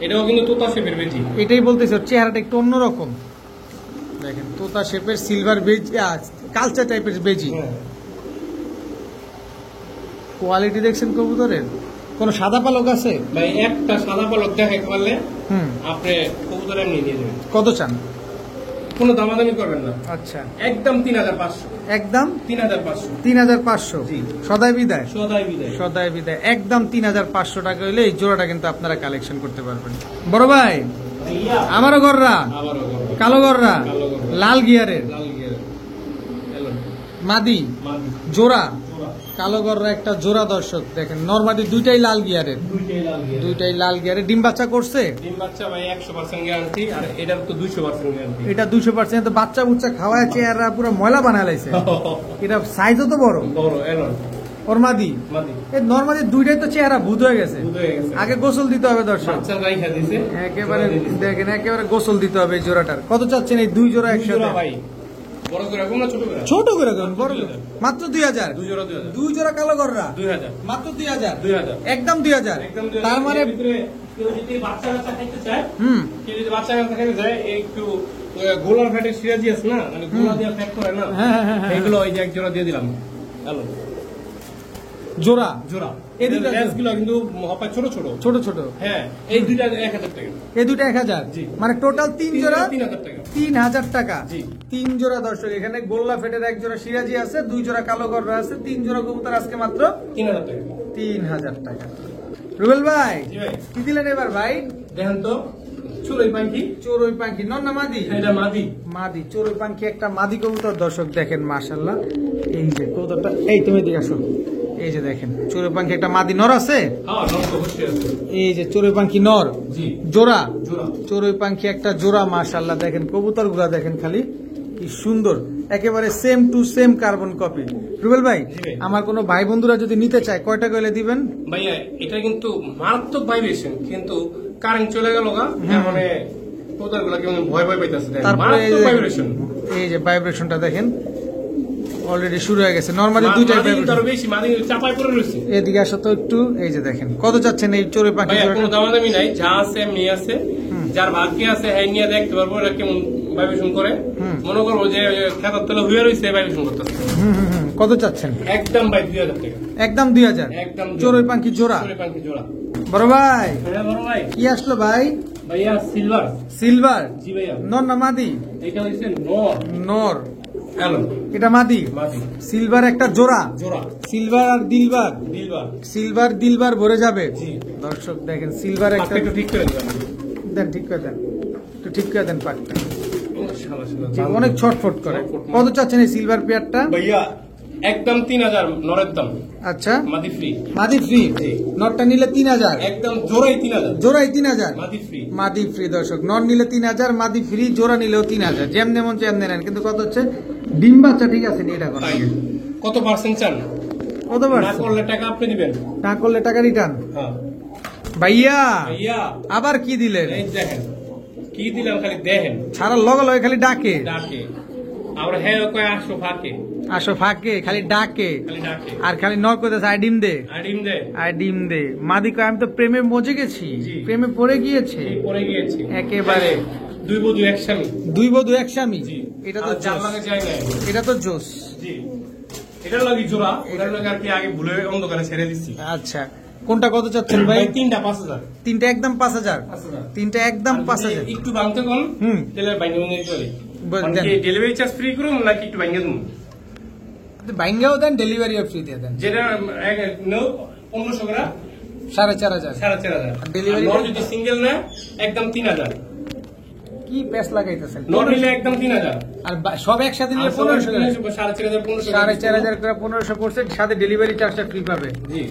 এটাও কিন্তু তোতা শেপের বেজি। এটাই বলতেছে, ওর চেহারাটা একটু অন্যরকম। দেখেন তোতা শেপের সিলভার বেজি, কালচা টাইপের বেজি। হ্যাঁ। কোয়ালিটি দেখছেন কবুতরের? কোন সাদা পালক আছে? ভাই একটা সাদা পালক দেখাইতে পারলে হুম। আপনি কবুতর এমনি নিয়ে যাবেন, কত চান? কোনো দামাদামি করবেন না। আচ্ছা, একদম 3,500। একদম 3,500। 3500। জি। সদাই বিদায়। সদাই বিদায়। সদাই বিদায় একদম 3500 টাকা হইলে এই জোড়াটা কিন্তু আপনারা কালেকশন করতে পারবেন। বড় ভাই ভাইয়া আমারও গররা আবারও করবো। কালো গররা কালো গররা। লাল গিয়ারের লাল গিয়ারে। এলো। মাদি মাদি। জোড়া জোড়া। কালো গররা একটা জোড়া দর্শক দেখেন, নরমালি দুইটাই লাল গিয়ারের, দুইটাই লাল গিয়ারের। ডিম বাচ্চা করছে? ডিম বাচ্চা ভাই 100% গ্যারান্টি, আর এটার তো 200% গ্যারান্টি। এটা 200%। তো বাচ্চা বুচ্চা খাওয়ায় চেহারা পুরো ময়লা বানায় লাইছে। এটা সাইজও তো বড় বড় এলন ওর মাদি। এই নরমালি দুইটাই তো চেহারা ভূত হয়ে গেছে, আগে গোসল দিতে হবে দর্শক। বাচ্চা রাইখা দিছে একেবারে দেখেন, একেবারে গোসল দিতে হবে এই জোড়াটার। কত চাচ্ছেন এই দুই জোড়া একসাথে? ভাই বড় করে কোন ছোট করে? ছোট করে দেন, বড় করে মাত্র 2000। দুই জোড়া কালো গররা 2000 মাত্র 2000 একদম 2000। তার মানে কেউ যদি বাচ্চা কাচ্চা খাইতে চায়, কেউ যদি বাচ্চা কাচ্চা খাইতে চায়, একটু গোলার ফ্যাটের সিরাজি আছে না, মানে গোলা দিয়ে ফ্যাট করে না, এগুলো ওই যে এক জোড়া দিয়ে দিলাম। হ্যালো জোড়া জোড়া এই দুটো লেসগুলো কিন্তু হপায় ছোট ছোট ছোট ছোট। হ্যাঁ, এই দুইটা 1000 টাকা। এই দুটো 1000, মানে টোটাল 3 জোড়া 3000 টাকা। 3000 টাকা। জি 3 জোড়া দর্শক। এখানে গোল্লা ফেটের এক জোড়া সিরাজি আছে, 2 জোড়া কালো গররা আছে, 3 জোড়া কবুতর আজকে মাত্র 3000 টাকা। 3000 টাকা। রুবেল ভাই জি ভাই, কি দিলেন এবার ভাই? দেখেন তো চড়ুই পাখি। চড়ুই পাখি নর না মাদি? এটা মাদি। মাদি চড়ুই পাখি একটা মাদি কবুতর দর্শক দেখেন মাশাআল্লাহ। এই যে কবুতরটা, এই তুমি এদিকে আসো। এই যে দেখেন চড়ুই পাখি একটা মাদি নর আছে। হ্যাঁ, নর তো অবশ্যই আছে। এই যে চড়ুই পাখি নর, জি জোড়া জোড়া চড়ুই পাখি একটা জোড়া মাশাআল্লাহ। দেখেন কবুতর গুলা দেখেন খালি কি সুন্দর, একেবারে same to same carbon copy. Rubel ভাই, আমার কোনো ভাই বন্ধুরা যদি নিতে চায় কয়টা কইলে দিবেন? ভাইয়া এটা কিন্তু মারাত্মক ভাইব্রেশন, কিন্তু কারেন্ট চলে গেল গা, মানে কবুতরগুলো কেমন ভয় ভয় পাইতেছে। তারপরে মারাত্মক ভাইব্রেশন, এই যে ভাইব্রেশনটা দেখেন অলরেডি শুরু হয়ে গেছে। নরমালি দুইটাই ভাইব্রেশন বেশি, মাদি চাপায় পড়ে রয়েছে। এদিকে আসো তো একটু। এই যে দেখেন কত চাচ্ছেন এই চড়ুই পাখি? ভাইয়া কোনো দামাদামি নাই, যা আছে এমনি আছে। যার ভাগ্যে আছে হ্যাঁ নিয়ে দেখতে পারবো এটা কেমন ভাইব্রেশন করে। মনে করবো যে খেতার তলে হয়ে রয়েছে ভাইব্রেশন করতেছে। কত চাচ্ছেন? একদম ভাই 2000 টাকা। একদম 2000। একদম চড়ুই পাখি জোড়া। চড়ুই পাখি জোড়া। বড় ভাই হ্যাঁ বড় ভাই, কি আসলো ভাই? ভাইয়া সিলভার। সিলভার? জি ভাইয়া। নর না মাদি? এটা হচ্ছে নর। নর। হ্যালো এটা মাদি? মাদি। সিলভার একটা জোড়া। জোড়া সিলভার আর দিলবার। দিলবার। সিলভার দিলবার ভরে যাবে। জি দর্শক দেখেন সিলভার একটা। একটু ঠিক করে দিলাম। দেন ঠিক করে দেন, একটু ঠিক করে দেন পাকটা। শালা শালা জি, অনেক ছটফট করে। কত চাচ্ছেন এই সিলভার পেয়ারটা? ভাইয়া একদম 3000 নরের দাম। আচ্ছা মাদি ফ্রি। মাদি ফ্রি? জি। নটটা নিলে 3000। একদম জোড়াই 3000। জোড়াই 3000। মাদি ফ্রি। মাদি ফ্রি দর্শক। নট নিলে 3000, মাদি ফ্রি, জোড়া নিলেও 3000। যেমন মন চেমনে নেন। কিন্তু কত হচ্ছে? ডিম বাচ্চা ঠিক আছে নি এটা তাই। কত পার্সেন্ট চান? কত না পার্সেন্ট? করলে টাকা আপনি দিবেন। না করলে টাকা রিটার্ন। হ্যাঁ ভাইয়া ভাইয়া আবার কি দিলেন? এই দেখেন কি দিলাম, খালি দেখেন। সারা লগে লগে খালি ডাকে। ডাকে আবার হ্যাঁ কয় আসো ফাঁকে। আসো ফাঁকে খালি ডাকে, খালি ডাকে আর খালি নক করতেছে আই ডিম দে, আর ডিম দে, আই ডিম দে। মাদি কয় আমি তো প্রেমে মজে গেছি, জি। প্রেমে পড়ে গিয়েছে এই পরে গিয়েছি একেবারে। দুই বধূ এক স্বামী। দুই বধূ এক স্বামী। জি এটা তো যার জোস। লাগে যায় না। এটা তো জোস। জি এটার লাগি জোড়া, ওটার লাগে আর কি আগে ভুলে অন্ধকারে ছেড়ে দিচ্ছি। আচ্ছা কোনটা কত চাচ্ছেন ভাই? তিনটা 5000। তিনটা একদম 5000। তিনটা একদম 5000। একটু ভাঙতে কোন তাহলে বাইন্ডিং নিয়ে চলে ডেলিভারি চার্জ ফ্রি করুন নাকি একটু ভাঙিয়ে দেবো? ভাঙ্গাও দেন, ডেলিভারিও ফ্রি দিয়ে দেন। যেটা 1500 করে 4500। 4500। ডেলিভারি যদি সিঙ্গেল না একদম 3000। কি প্যাস লাগাইতেছেন? নট নিলে একদম 3000। আর সব একসাথে নিলে 1500 করে। 4500 1500 4500 করে 1500 করছে, সাথে ডেলিভারি চার্জটা ফ্রি পাবে। জি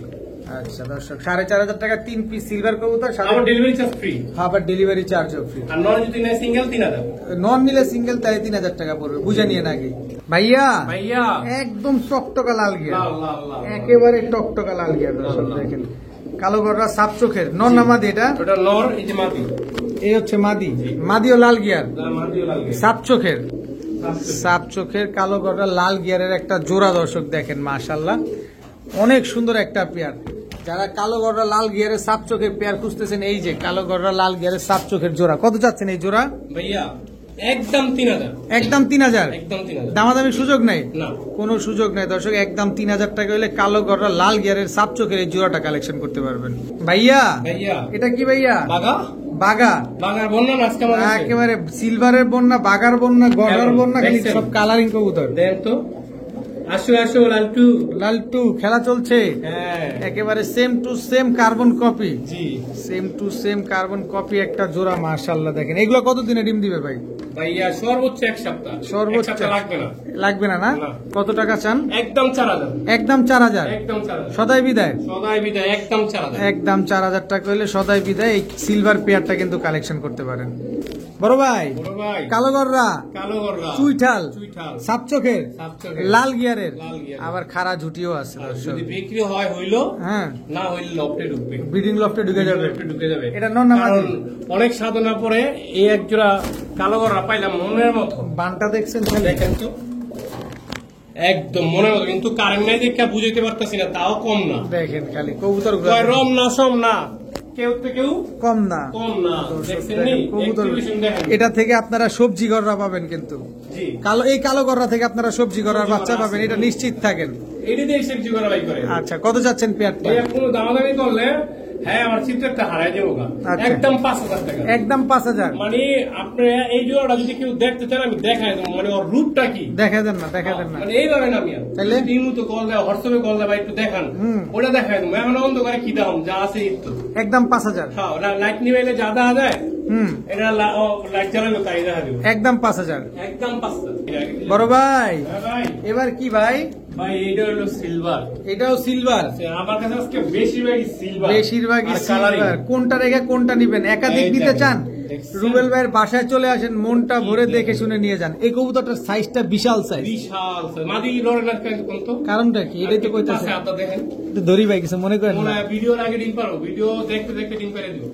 আচ্ছা দর্শক 4500 টাকা 3 পিস সিলভার কবুতর, সাথে আবার ডেলিভারি চার্জ ফ্রি। আবার ডেলিভারি চার্জও ফ্রি। আর নন যদি নেয় সিঙ্গেল 3000। নন নিলে সিঙ্গেল তাই 3000 টাকা পড়বে, বুঝে নিয়ে নাকি ভাইয়া? ভাইয়া একদম টকটকা লাল গিয়া, লাল লাল লাল একেবারে টকটকা লাল গিয়া দর্শক দেখেন। কালো গররা সাপ চোখের নর না মাদি? এটা ওটা নর, এই যে মাদি। এই হচ্ছে মাদি। মাদিও লাল গিয়ার, মাদিও লাল গিয়ার, সাপ চোখের। সাপ চোখের কালো গররা লাল গিয়ারের একটা জোড়া দর্শক দেখেন মাশাআল্লাহ, অনেক সুন্দর একটা পেয়ার। যারা কালো গররা লাল গিয়ারের সাপ চোখের পেয়ার খুঁজতেছেন, এই যে কালো গররা লাল গিয়ারের সাপ চোখের জোড়া। কত চাচ্ছেন এই জোড়া? ভাইয়া একদম 3000। একদম 3000। একদম 3000। দামাদামির সুযোগ নাই? না কোনো সুযোগ নাই দর্শক, একদম 3000 টাকা হলে কালো গররা লাল গিয়ারের সাপ চোখের এই জোড়াটা কালেকশন করতে পারবেন। ভাইয়া ভাইয়া এটা কি ভাইয়া? বাগা বাগা। বাগার বন্যা আজকে আমার কাছে। একেবারে সিলভারের বন্যা, বাগার বন্যা, গররার বন্যা, খালি সব কালারিং কবুতর। দেন তো আসো আসো লালটু। লালটু খেলা চলছে হ্যাঁ একেবারে same to same carbon copy, G same to same carbon copy একটা জোড়া, মাশাআল্লাহ। দেখেন এগুলো কতদিনে ডিম দিবে ভাই? ভাইয়া সর্বোচ্চ এক সপ্তাহ। সর্বোচ্চ এক সপ্তাহ লাগবে না। লাগবে না না? না। কত টাকা চান? একদম 4000। একদম 4000। একদম 4000। সদাই বিদায়, সদাই বিদায় একদম 4000। একদম 4000 টাকা হইলে সদাই বিদায় এই সিলভার পেয়ারটা কিন্তু কালেকশন করতে পারেন। বড় ভাই বড় ভাই কালো গররা, কালো গররা, চুইঠাল, চুইঠাল, সাপ চোখের, সাপচোখের, লাল গিয়ারের, লাল গিয়ারের। আবার খাড়া ঝুটিও আছে আর দর্শক। যদি বিক্রি হয় হইলো, হ্যাঁ না হইলে লফটে ঢুকবে। ব্রিডিং লফটে ঢুকে যাবে। লফটে ঢুকে যাবে। এটা নর না মাদি? কারণ অনেক সাধনা পরে এই এক জোড়া কালো গররা পাইলাম মনের মতো। বানটা দেখছেন খালি? দেখেন তো একদম মনের মতো, কিন্তু কারেন্ট নাই দেখে বুঝাইতে পারতেছি না, তাও কম না। দেখেন খালি কবুতর কয় রম না সম না, কেউ তো কেউ কম না। কম না। দেখছেন নি? দেখেন, কবুতর Exhibition দেখেন। এটা থেকে আপনারা সবজি গররা পাবেন কিন্তু। জি এই কালো গররা থেকে আপনারা সবজি গররার বাচ্চা গররা পাবেন, আছে। এটা নিশ্চিত থাকেন। এটি দিয়ে সবজি করা বাই করে। আচ্ছা কত যাচ্ছেন পেয়ারটা? ভাইয়া কোনো দামাদামি করলে হ্যাঁ আমার চিত্রটা হারাই যাবো গা। আচ্ছা। একদম 5000 টাকা। একদম 5000। মানে আপনারা এই জোড়াটা যদি কেউ দেখতে চান আমি দেখাই দেবো, মানে ওর রূপটা কি। দেখা দেন না, দেখা দেন না। মানে এইভাবে না মিয়া, তাইলে? তো কল দেয়, হোয়াটসঅ্যাপে কল দেয়, ভাই একটু দেখান, হুম। ওটা দেখাই দেবো। এখন অন্ধ করে কি দাম যা আছে এই তো। একদম 5000। হ্যাঁ লাইট নিবাইলে যা দেখা যায় হুম, এটা লাইট জ্বালাবে তাই দেখা দেবো। একদম 5000। একদম 5000। বড় ভাই হ্যাঁ ভাই, এবার কি ভাই? ভাই এইটা হলো সিলভার। এটাও সিলভার, আমার কাছে আজকে বেশিরভাগই সিলভার। বেশিরভাগই আর coloring। সিলভার। কোনটা রেখে কোনটা নিবেন? একাধিক এই নিতে দেখেন, চান? দেখছেন? রুবেল ভাইয়ের বাসায় চলে আসেন, মনটা ভরে দেখে শুনে নিয়ে যান। এই কবুতরটার সাইজটা বিশাল সাইজ। বিশাল size। মাদি লড়ে না কোন তো কারণটা কি? এটাই তো কইতাছে। পাশে হাতটা দেখেন। একটু ধরি ভাই, কিছু মনে করেন মনে না হয় ভিডিওর আগে ডিম পারো, ভিডিও দেখতে দেখতে ডিম পেরে দিব।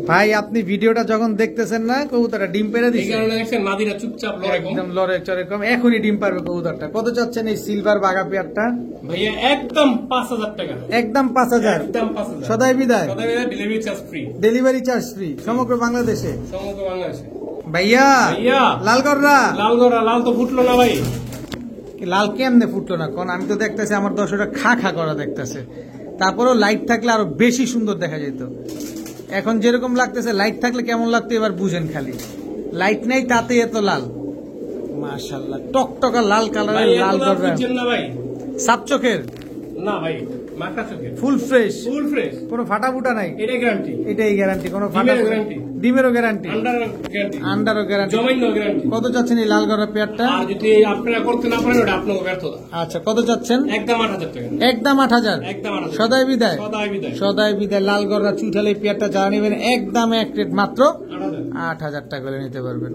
ভাই। আপনি ভিডিওটা যখন দেখতেছেন না, কবুতরটা ডিম পেরে এই দিচ্ছে। কারণে দেখছেন মাদিরা চুপচাপ লড়ে কম। একদম লড়ে চড়ে কম, এখনই ডিম পারবে কবুতরটা। কত চাচ্ছেন এই সিলভার বাঘা পেয়ারটা? ভাইয়া একদম 5000 টাকা। একদম 5000। একদম 5000। সদাই বিদায়, সদাই delivery charge free. Delivery charge free সমগ্র বাংলাদেশে। সমগ্র বাংলাদেশে। ভাইয়া ভাইয়া লালগড়রা, লাল গড়া, লাল তো ফুটলো না ভাই। লাল কেমনে ফুটলো না? কোন আমি তো দেখতেছি আমার দর্শকরা খা খা করা দেখতেছে। তারপরেও লাইট থাকলে আরো বেশি সুন্দর দেখা যেত। এখন যেরকম লাগতেছে, লাইট থাকলে কেমন লাগতো এবার বুঝেন খালি। লাইট নেই তাতে এত লাল, মাশাআল্লাহ। টকটকা লাল ভাই কালারের লাল এগুলো গড়রা, বুঝছেন না ভাই। সাপ চোখের, না ভাই মাখা চোখের, ফুল ফ্রেশ, ফুল ফ্রেশ। কোনো ফাটা ফুটা নাই। এটাই গ্যারান্টি। এটাই গ্যারান্টি, কোনো ফাটা ডিমেরও ফুটা- guarantee। ডিমেরও গ্যারান্টি, আন্ডার গ্যারান্টি, আন্ডারও গ্যারান্টি। জমাইন গ্যারান্টি। কত চাচ্ছেন এই লাল গড়া পেয়ারটা? আর যদি আপনারা করতে না পারেন ওটা আপনাকে ব্যর্থতা। আচ্ছা কত চাচ্ছেন? একদম 8000 টাকা। একদম 8000। একদম 8000। সদাই বিদায়, সদাই বিদায়। সদাই বিদায়। লাল গড়া চুইঠাল এই পেয়ারটা যারা নেবেন একদম এক রেট মাত্র 8000। 8000 টাকা করে নিতে পারবেন।